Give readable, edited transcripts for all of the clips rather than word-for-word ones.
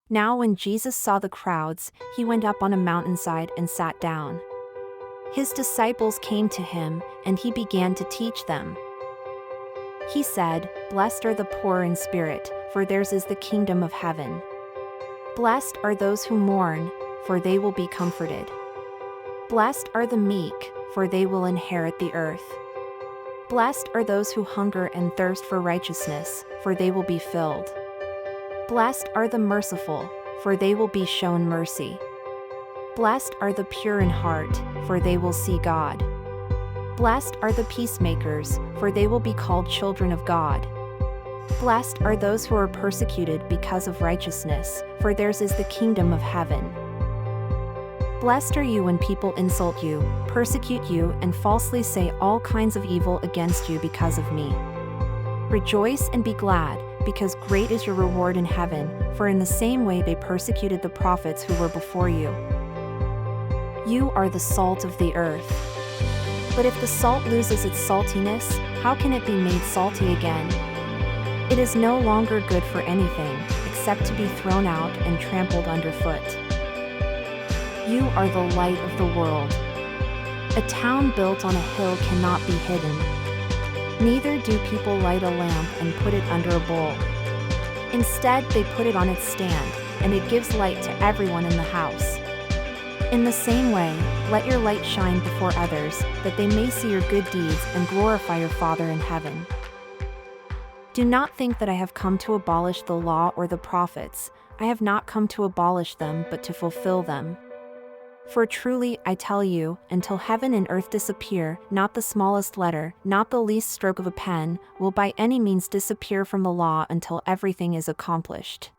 Now when Jesus saw the crowds, he went up on a mountainside and sat down. His disciples came to him, and he began to teach them. He said, "Blessed are the poor in spirit, for theirs is the kingdom of heaven. Blessed are those who mourn, for they will be comforted. Blessed are the meek, for they will inherit the earth. Blessed are those who hunger and thirst for righteousness, for they will be filled. Blessed are the merciful, for they will be shown mercy. Blessed are the pure in heart, for they will see God. Blessed are the peacemakers, for they will be called children of God. Blessed are those who are persecuted because of righteousness, for theirs is the kingdom of heaven. Blessed are you when people insult you, persecute you, and falsely say all kinds of evil against you because of me. Rejoice and be glad, because great is your reward in heaven, for in the same way they persecuted the prophets who were before you. You are the salt of the earth. But if the salt loses its saltiness, how can it be made salty again? It is no longer good for anything, except to be thrown out and trampled underfoot. You are the light of the world. A town built on a hill cannot be hidden. Neither do people light a lamp and put it under a bowl. Instead, they put it on its stand, and it gives light to everyone in the house. In the same way, let your light shine before others, that they may see your good deeds and glorify your Father in heaven. Do not think that I have come to abolish the law or the prophets. I have not come to abolish them but to fulfill them. For truly, I tell you, until heaven and earth disappear, not the smallest letter, not the least stroke of a pen, will by any means disappear from the law until everything is accomplished.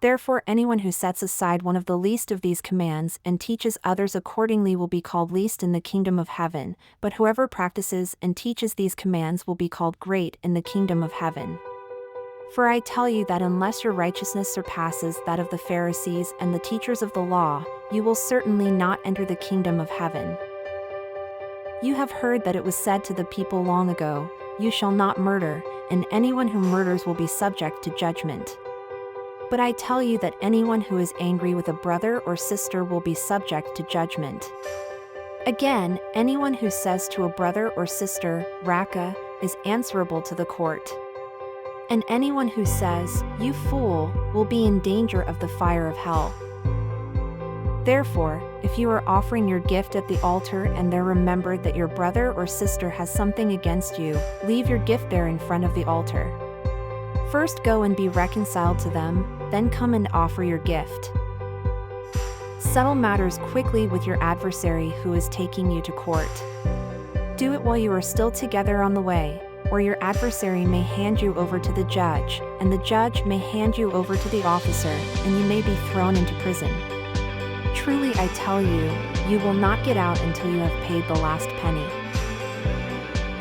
Therefore anyone who sets aside one of the least of these commands and teaches others accordingly will be called least in the kingdom of heaven, but whoever practices and teaches these commands will be called great in the kingdom of heaven. For I tell you that unless your righteousness surpasses that of the Pharisees and the teachers of the law, you will certainly not enter the kingdom of heaven. You have heard that it was said to the people long ago, "You shall not murder, and anyone who murders will be subject to judgment." But I tell you that anyone who is angry with a brother or sister will be subject to judgment. Again, anyone who says to a brother or sister, "Raca," is answerable to the court. And anyone who says, "You fool," will be in danger of the fire of hell. Therefore, if you are offering your gift at the altar and there remembered that your brother or sister has something against you, leave your gift there in front of the altar. First go and be reconciled to them, then come and offer your gift. Settle matters quickly with your adversary who is taking you to court. Do it while you are still together on the way, or your adversary may hand you over to the judge, and the judge may hand you over to the officer, and you may be thrown into prison. Truly I tell you, you will not get out until you have paid the last penny.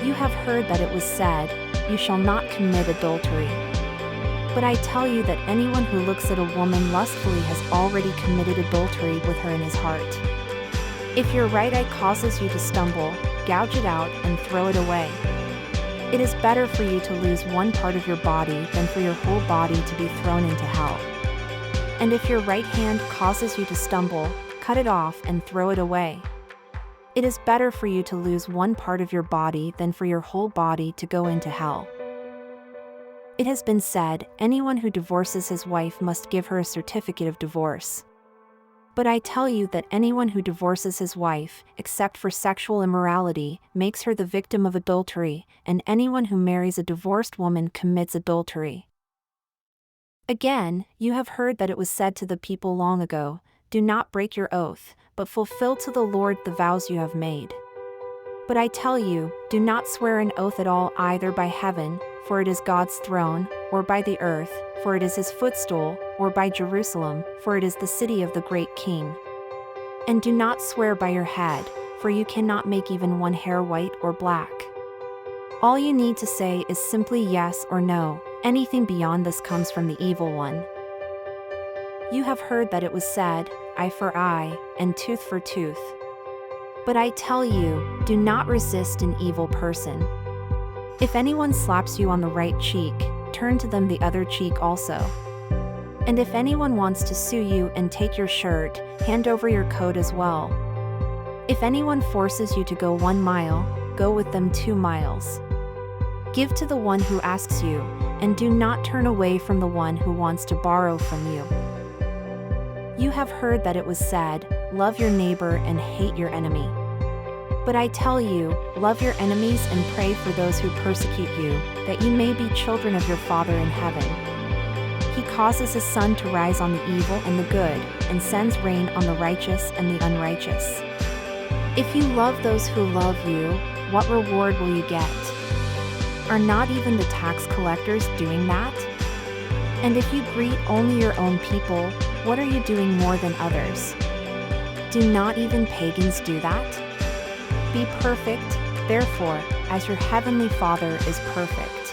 You have heard that it was said, "You shall not commit adultery." But I tell you that anyone who looks at a woman lustfully has already committed adultery with her in his heart. If your right eye causes you to stumble, gouge it out and throw it away. It is better for you to lose one part of your body than for your whole body to be thrown into hell. And if your right hand causes you to stumble, cut it off and throw it away. It is better for you to lose one part of your body than for your whole body to go into hell. It has been said, anyone who divorces his wife must give her a certificate of divorce. But I tell you that anyone who divorces his wife, except for sexual immorality, makes her the victim of adultery, and anyone who marries a divorced woman commits adultery. Again, you have heard that it was said to the people long ago, "Do not break your oath, but fulfill to the Lord the vows you have made." But I tell you, do not swear an oath at all either by heaven, for it is God's throne, or by the earth, for it is his footstool, or by Jerusalem, for it is the city of the great king. And do not swear by your head, for you cannot make even one hair white or black. All you need to say is simply yes or no. Anything beyond this comes from the evil one. You have heard that it was said, "Eye for eye, and tooth for tooth." But I tell you, do not resist an evil person. If anyone slaps you on the right cheek, turn to them the other cheek also. And if anyone wants to sue you and take your shirt, hand over your coat as well. If anyone forces you to go 1 mile, go with them 2 miles. Give to the one who asks you, and do not turn away from the one who wants to borrow from you. You have heard that it was said, love your neighbor and hate your enemy. But I tell you, love your enemies and pray for those who persecute you, that you may be children of your Father in heaven. He causes his sun to rise on the evil and the good, and sends rain on the righteous and the unrighteous. If you love those who love you, what reward will you get? Are not even the tax collectors doing that? And if you greet only your own people, what are you doing more than others? Do not even pagans do that? Be perfect, therefore, as your heavenly Father is perfect.